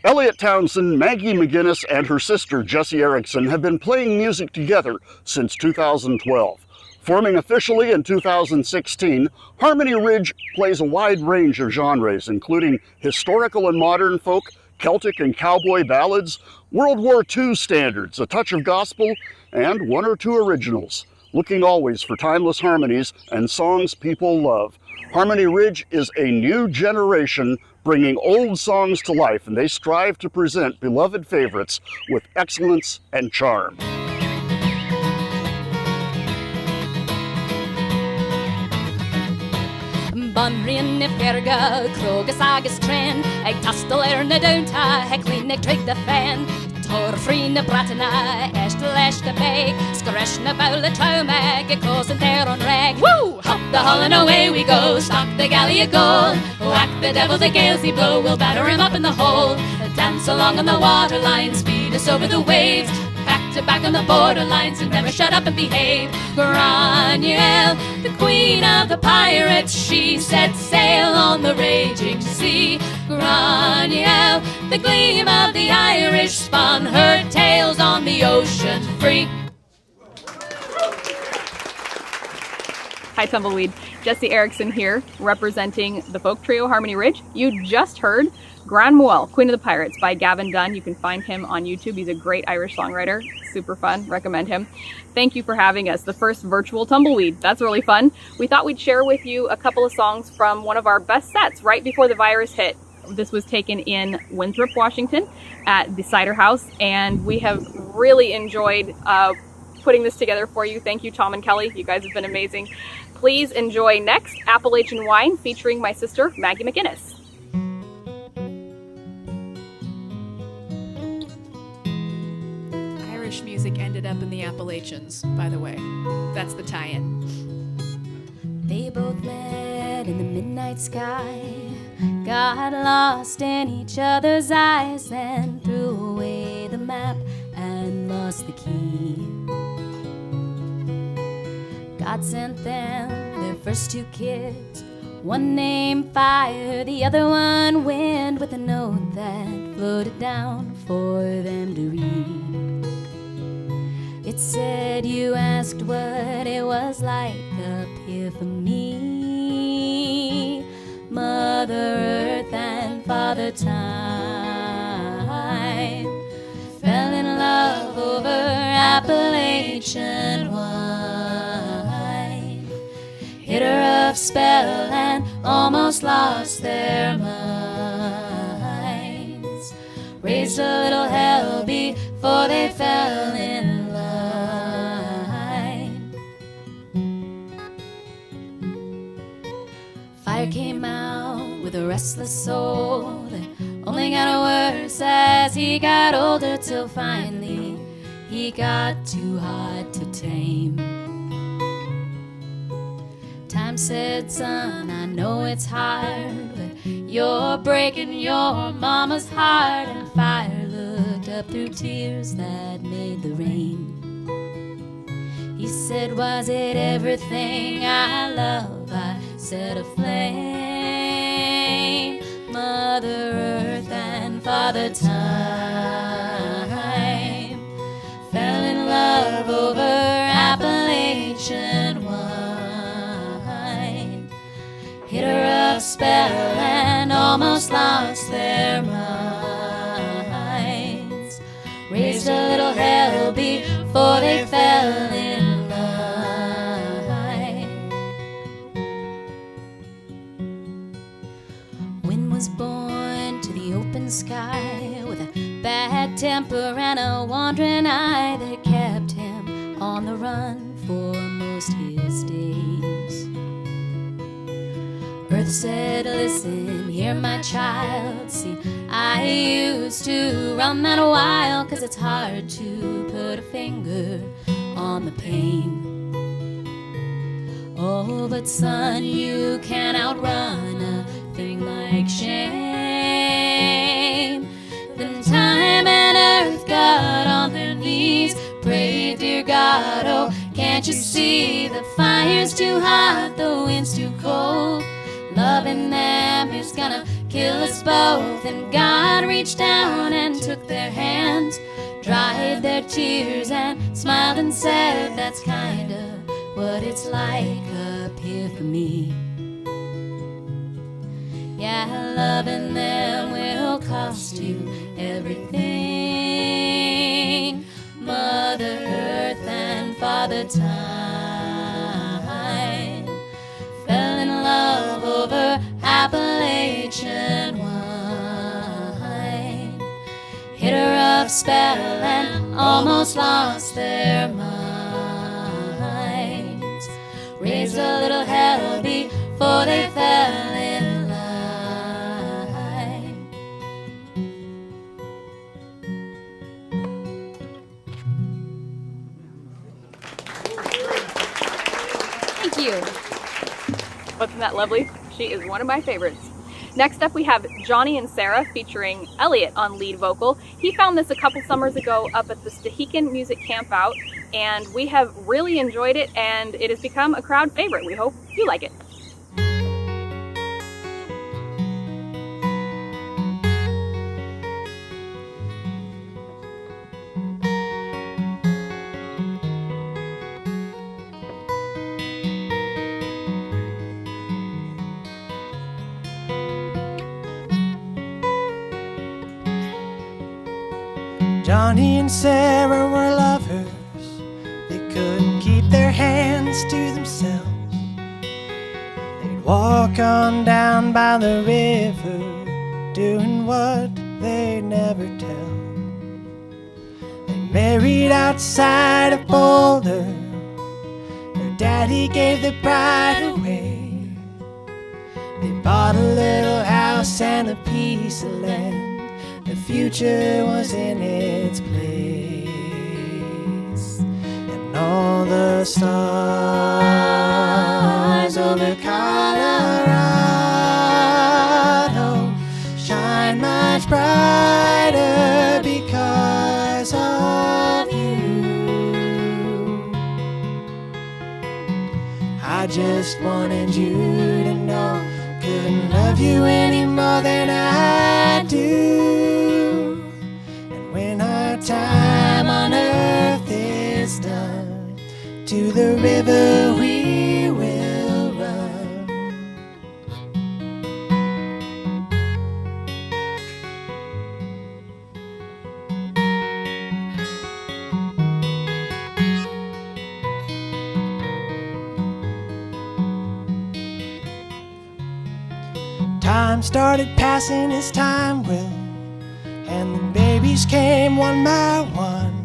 Elliott Townsend, Maggie MacInnis, and her sister Jessie Erickson have been playing music together since 2012. Forming officially in 2016, Harmony Ridge plays a wide range of genres, including historical and modern folk, Celtic and cowboy ballads, World War II standards, a touch of gospel, and one or two originals, looking always for timeless harmonies and songs people love. Harmony Ridge is a new generation bringing old songs to life, and they strive to present beloved favorites with excellence and charm. Bunrin if Gerga, Krogus agus Tren, Eg Tastel na Downta, Hecklin Trig the Fan, Tor Frina Bratana, Estel Eshka Bay, Skareshna Bowla Traumag, Close and there on rag. Woo! Hop the hull and away we go, stock the galley a goal, whack the devil the gales he blow, we'll batter him up in the hole, dance along on the waterline, speed us over the waves, back to back on the borderlines and never shut up and behave. Graniel, the queen of the pirates, she set sail on the raging sea. Graniel, the gleam of the Irish, spun her tales on the ocean free. Hi Tumbleweed, Jessie Erickson here, representing the folk trio Harmony Ridge. You just heard Gran Moel, Queen of the Pirates by Gavin Dunn. You can find him on YouTube. He's a great Irish songwriter. Super fun. Recommend him. Thank you for having us. The first Virtual Tumbleweed. That's really fun. We thought we'd share with you a couple of songs from one of our best sets right before the virus hit. This was taken in Winthrop, Washington at the Cider House, and we have really enjoyed putting this together for you. Thank you, Tom and Kelly. You guys have been amazing. Please enjoy next Appalachian Wine featuring my sister, Maggie MacInnis. Irish music ended up in the Appalachians, by the way. That's the tie-in. They both met in the midnight sky, got lost in each other's eyes, then threw away the map and lost the key. God sent them their first two kids, one named Fire, the other one Wind, with a note that floated down for them to read. It said, you asked what it was like up here for me, Mother Earth and Father Time fell in love over Appalachian wine, hit a rough spell and almost lost their minds, raised a little hell before they fell in line. Fire came out with a restless soul that only got worse as he got older, till finally he got too hard to tame. Time said, son, I know it's hard, but you're breaking your mama's heart. And Fire looked up through tears that made the rain. He said, was it everything I love? I set aflame Mother Earth and Father Time fell in love over Appalachian wine, hit a rough spell and almost lost their minds, raised a little hell before they fell in line. Wind was born to the open sky with a bad temper and a wandering eye that kept him on the run for most his days. Earth said, listen, hear my child, see, I used to run that wild, 'cause it's hard to put a finger on the pain. Oh, but son, you can't outrun a thing like shame. Then time and earth got on their knees, prayed, dear God, oh, can't you see the fire's too hot, the wind's too cold. Loving them is gonna kill us both. And God reached down and took their hands, dried their tears and smiled and said, that's kinda what it's like up here for me. Yeah, loving them will cost you everything, Mother Earth and Father Time fell in love over Appalachian wine, hit a rough spell and almost lost their minds, raised a little hell before they fell in line. Thank you. Wasn't that lovely? She is one of my favorites. Next up we have Johnny and Sarah featuring Elliott on lead vocal. He found this a couple summers ago up at the Stehekin Music Campout, and we have really enjoyed it, and it has become a crowd favorite. We hope you like it. Johnny and Sarah were lovers. They couldn't keep their hands to themselves. They'd walk on down by the river, doing what they'd never tell. They married outside of Boulder. Their daddy gave the bride away. They bought a little house and a piece of land. The future was in its place, and all the stars over Colorado shine much brighter because of you. I just wanted you to know, couldn't love you any more than I do. Time on earth is done, to the river we will run. Time started passing as time will, and the babies came one by one,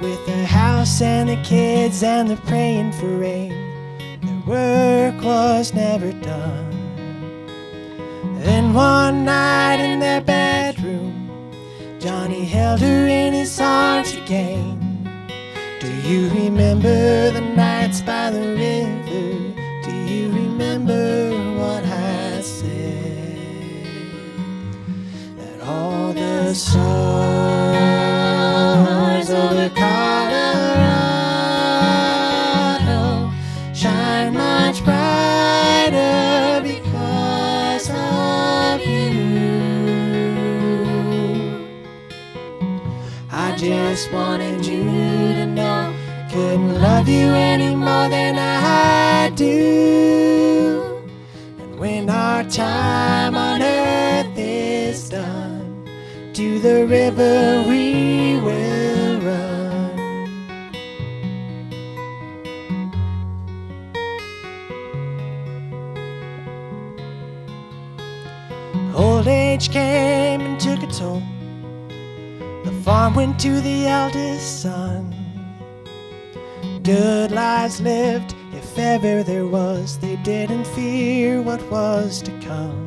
with the house and the kids and the praying for rain. Their work was never done. Then one night in their bedroom, Johnny held her in his arms again. Do you remember the nights by the river? Do you remember what I said? That all the stars over Colorado shine much brighter because of you. I just wanted you to know, couldn't love you any more than I do. And when our time on earth is done, to the river we will run. Old age came and took a toll. The farm went to the eldest son. Good lives lived, if ever there was. They didn't fear what was to come.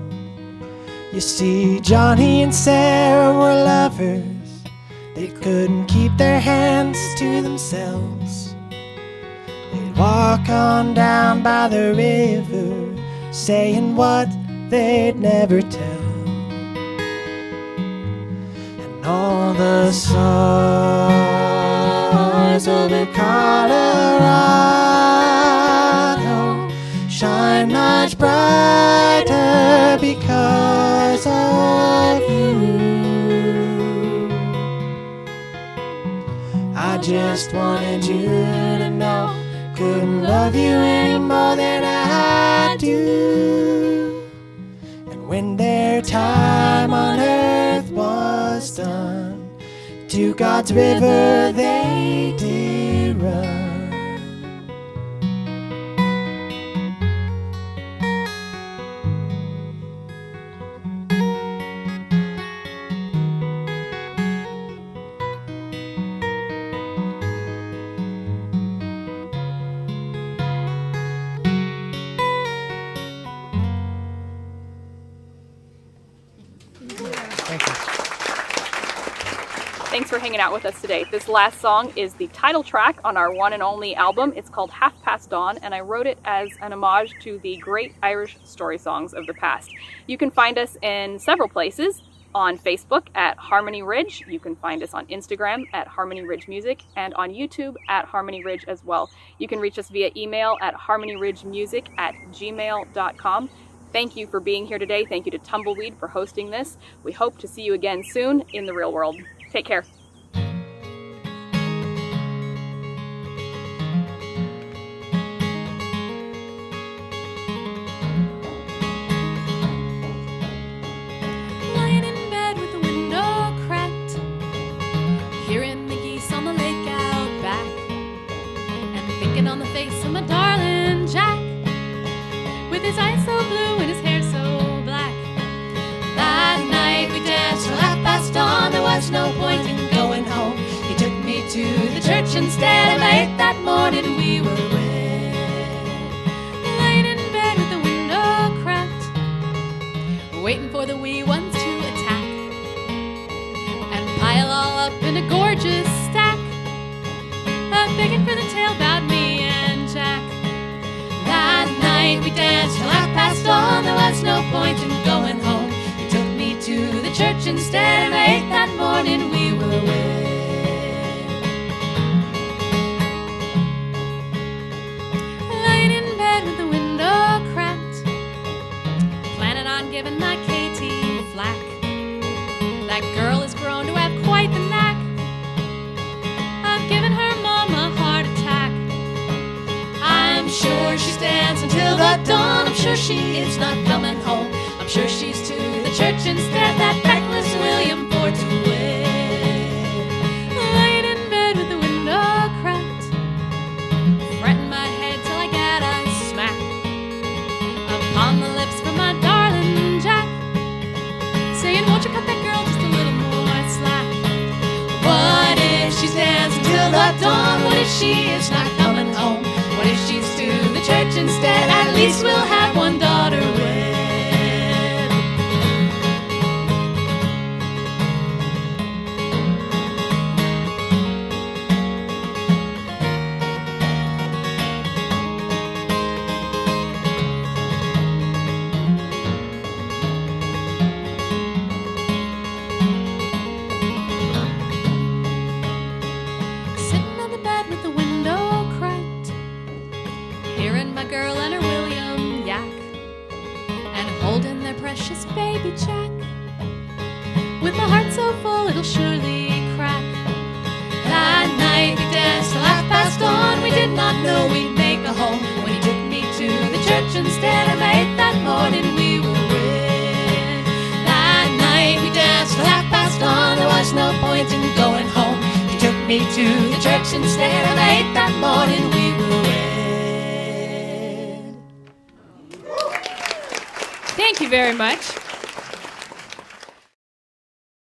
You see, Johnny and Sarah were lovers. They couldn't keep their hands to themselves. They'd walk on down by the river, saying what they'd never tell. And all the stars over Colorado shine much brighter because because of you. I just wanted you to know, couldn't love you any more than I do. And when their time on earth was done, to God's river they did run. Thanks for hanging out with us today. This last song is the title track on our one and only album. It's called Half Past Dawn, and I wrote it as an homage to the great Irish story songs of the past. You can find us in several places. On Facebook at Harmony Ridge. You can find us on Instagram at Harmony Ridge Music, and on YouTube at Harmony Ridge as well. You can reach us via email at harmonyridgemusic@gmail.com. Thank you for being here today. Thank you to Tumbleweed for hosting this. We hope to see you again soon in the real world. Take care. Lying in bed with the window cracked, hearing the geese on the lake out back, and thinking on the face of my darling Jack, with his eyes so blue and his hair so black. That night we danced till 8:30. There was no point in going home. He took me to the church instead, and late that morning we were wed. Lying in bed with the window cracked, waiting for the wee ones to attack and pile all up in a gorgeous stack, begging for the tale about me and Jack. That night we danced till 8:30. There was no point in going home. He took me to the church instead, and late that morning we were wed. Lying in bed with the window cracked, planning on giving my Katie flack. That girl has grown to have quite the knack of giving her mom a heart attack. I'm sure she stands until the dawn. I'm sure she is not coming home. I'm sure she's to the church instead, that reckless William for to wed. Lying in bed with the window cracked, fretting my head till I get a smack upon the lips from my darling Jack, saying, won't you cut that girl just a little more slack? What if she stands until the dawn? What if she is not coming home? What if she's to the church instead? At least we'll have one daughter wed. Sitting on the bed with the window cracked, hearing my girl and her William yak, and holding their precious baby Jack, with my heart so full it'll surely crack. That night we danced till 8:30. We did not know we'd make a home, when he took me to the church instead, and late that morning we were wed. That night we danced till 8:30. There was no point in going home. He took me to the church instead, and late that morning we were wed. Thank you very much.